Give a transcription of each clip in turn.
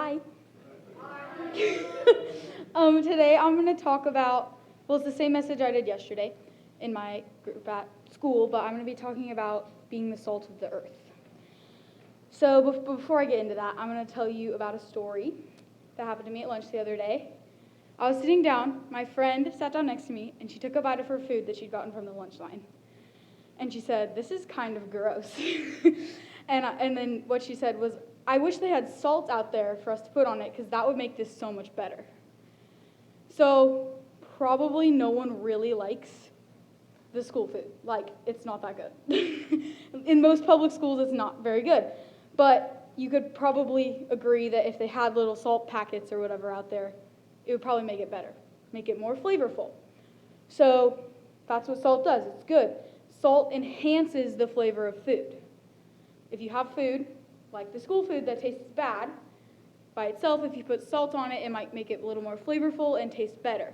hi. Today I'm going to talk about, well, it's the same message I did yesterday in my group at school, but I'm going to be talking about being the salt of the earth. So before I get into that, I'm going to tell you about a story that happened to me at lunch the other day. I was sitting down, my friend sat down next to me, and she took a bite of her food that she'd gotten from the lunch line. And she said, "This is kind of gross." and then what she said was, "I wish they had salt out there for us to put on it, because that would make this so much better." So probably no one really likes the school food. Like, it's not that good. In most public schools, it's not very good. But you could probably agree that if they had little salt packets or whatever out there, it would probably make it better, make it more flavorful. So that's what salt does. It's good. Salt enhances the flavor of food. If you have food, like the school food that tastes bad, by itself, if you put salt on it, it might make it a little more flavorful and taste better.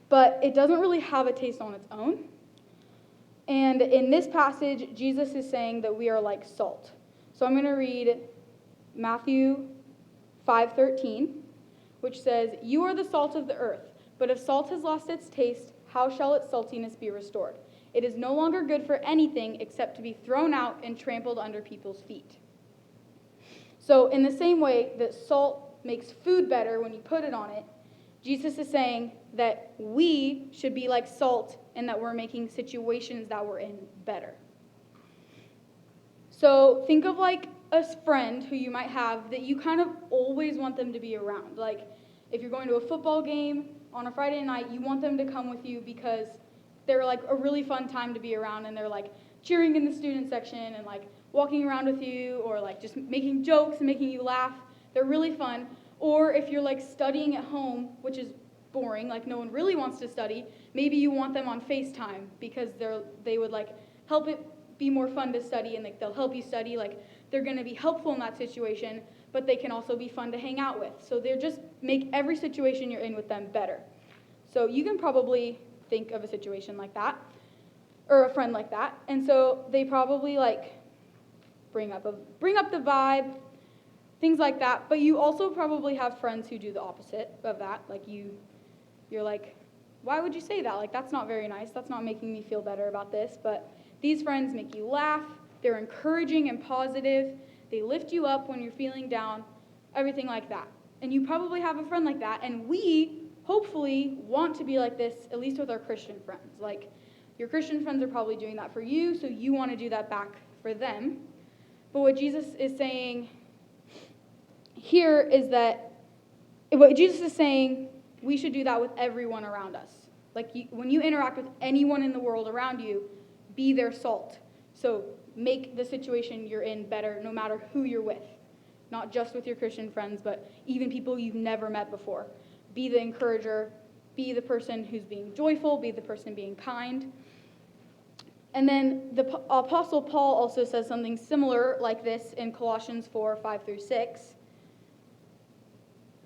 But it doesn't really have a taste on its own. And in this passage, Jesus is saying that we are like salt. So I'm going to read Matthew 5:13, which says, "You are the salt of the earth, but if salt has lost its taste, how shall its saltiness be restored? It is no longer good for anything except to be thrown out and trampled under people's feet." So in the same way that salt makes food better when you put it on it, Jesus is saying that we should be like salt and that we're making situations that we're in better. So think of like a friend who you might have that you kind of always want them to be around. Like if you're going to a football game on a Friday night, you want them to come with you because they're like a really fun time to be around, and they're like cheering in the student section and like walking around with you, or like just making jokes and making you laugh. They're really fun. Or if you're like studying at home, which is boring, like no one really wants to study, maybe you want them on FaceTime because they would like help it be more fun to study, and like they'll help you study. Like they're going to be helpful in that situation, but they can also be fun to hang out with. So they're just make every situation you're in with them better. So you can probably think of a situation like that, or a friend like that, and so they probably like bring up the vibe, things like that. But you also probably have friends who do the opposite of that. Like you're like, "Why would you say that? Like that's not very nice. That's not making me feel better about this." But these friends make you laugh. They're encouraging and positive. They lift you up when you're feeling down, everything like that. And you probably have a friend like that, and we hopefully want to be like this, at least with our Christian friends. Like your Christian friends are probably doing that for you, so you want to do that back for them. But what Jesus is saying here is that, what Jesus is saying, we should do that with everyone around us. Like when you interact with anyone in the world around you, be their salt. So make the situation you're in better no matter who you're with. Not just with your Christian friends, but even people you've never met before. Be the encourager. Be the person who's being joyful. Be the person being kind. And then the Apostle Paul also says something similar like this in Colossians 4:5-6,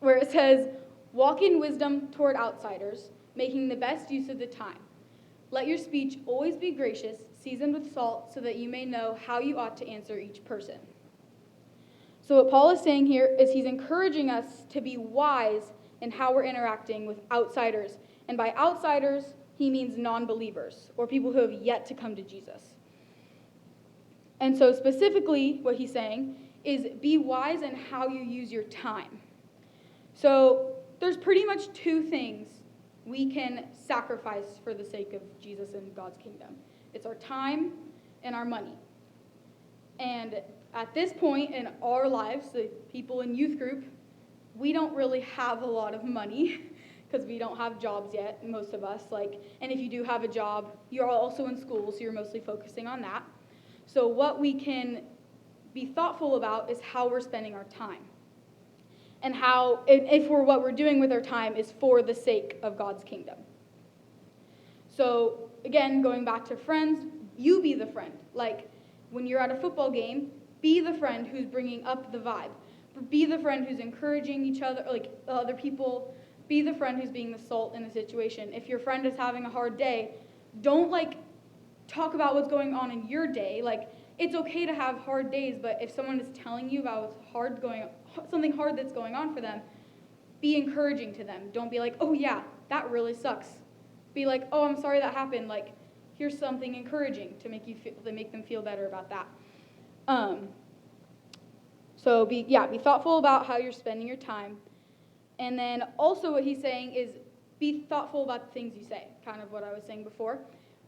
where it says, "Walk in wisdom toward outsiders, making the best use of the time. Let your speech always be gracious, seasoned with salt, so that you may know how you ought to answer each person." So what Paul is saying here is he's encouraging us to be wise in how we're interacting with outsiders. And by outsiders, he means non-believers, or people who have yet to come to Jesus. And so specifically, what he's saying is be wise in how you use your time. So there's pretty much two things we can sacrifice for the sake of Jesus and God's kingdom. It's our time and our money. And at this point in our lives, the people in youth group, we don't really have a lot of money because we don't have jobs yet, most of us. And if you do have a job, you're also in school, so you're mostly focusing on that. So what we can be thoughtful about is how we're spending our time. And how, if what we're doing with our time is for the sake of God's kingdom. So, again, going back to friends, you be the friend. Like, when you're at a football game, be the friend who's bringing up the vibe. Be the friend who's encouraging each other, like other people. Be the friend who's being the salt in the situation. If your friend is having a hard day, don't, talk about what's going on in your day. it's okay to have hard days, but if someone is telling you about something hard that's going on for them, be encouraging to them. Don't be like, oh yeah, that really sucks. Be like, oh, I'm sorry that happened. Like, here's something encouraging to make them feel better about that. So be thoughtful about how you're spending your time. And then also what he's saying is be thoughtful about the things you say, kind of what I was saying before.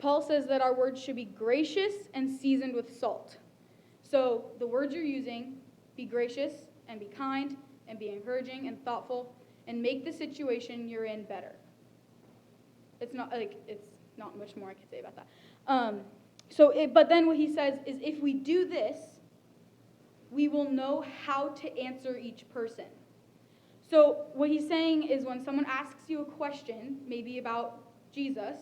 Paul says that our words should be gracious and seasoned with salt. So the words you're using, be gracious and be kind and be encouraging and thoughtful and make the situation you're in better. It's not much more I can say about that. But then what he says is if we do this, we will know how to answer each person. So what he's saying is when someone asks you a question, maybe about Jesus,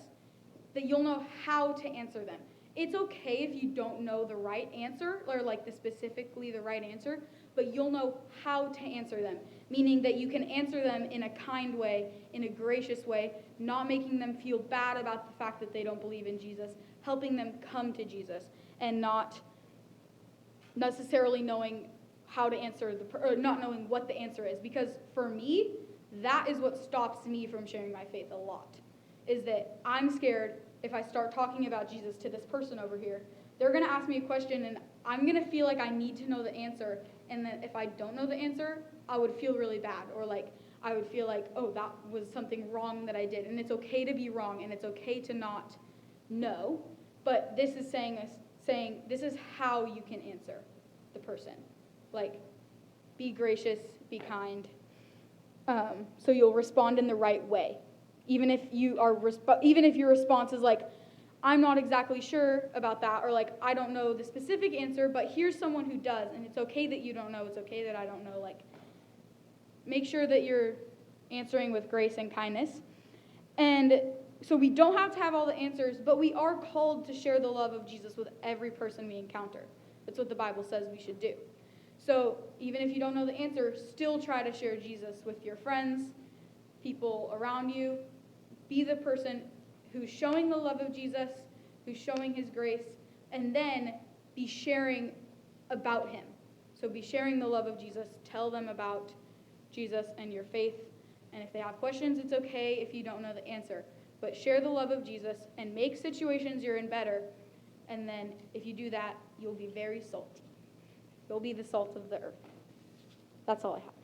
that you'll know how to answer them. It's okay if you don't know the right answer, or specifically the right answer, but you'll know how to answer them, meaning that you can answer them in a kind way, in a gracious way, not making them feel bad about the fact that they don't believe in Jesus, helping them come to Jesus, and not necessarily knowing how to answer or not knowing what the answer is. Because for me, that is what stops me from sharing my faith a lot, is that I'm scared if I start talking about Jesus to this person over here, they're going to ask me a question and I'm going to feel like I need to know the answer, and that if I don't know the answer, I would feel really bad, or I would feel like, oh, that was something wrong that I did. And it's okay to be wrong, and it's okay to not know, but this is saying this is how you can answer the person. Be gracious, be kind, so you'll respond in the right way. Even if your response is like, I'm not exactly sure about that, or I don't know the specific answer, but here's someone who does, and it's okay that you don't know, it's okay that I don't know. Make sure that you're answering with grace and kindness. And so we don't have to have all the answers, but we are called to share the love of Jesus with every person we encounter. That's what the Bible says we should do. So even if you don't know the answer, still try to share Jesus with your friends, people around you. Be the person who's showing the love of Jesus, who's showing his grace, and then be sharing about him. So be sharing the love of Jesus. Tell them about Jesus and your faith. And if they have questions, it's okay if you don't know the answer. But share the love of Jesus and make situations you're in better. And then if you do that, you'll be very salty. You'll be the salt of the earth. That's all I have.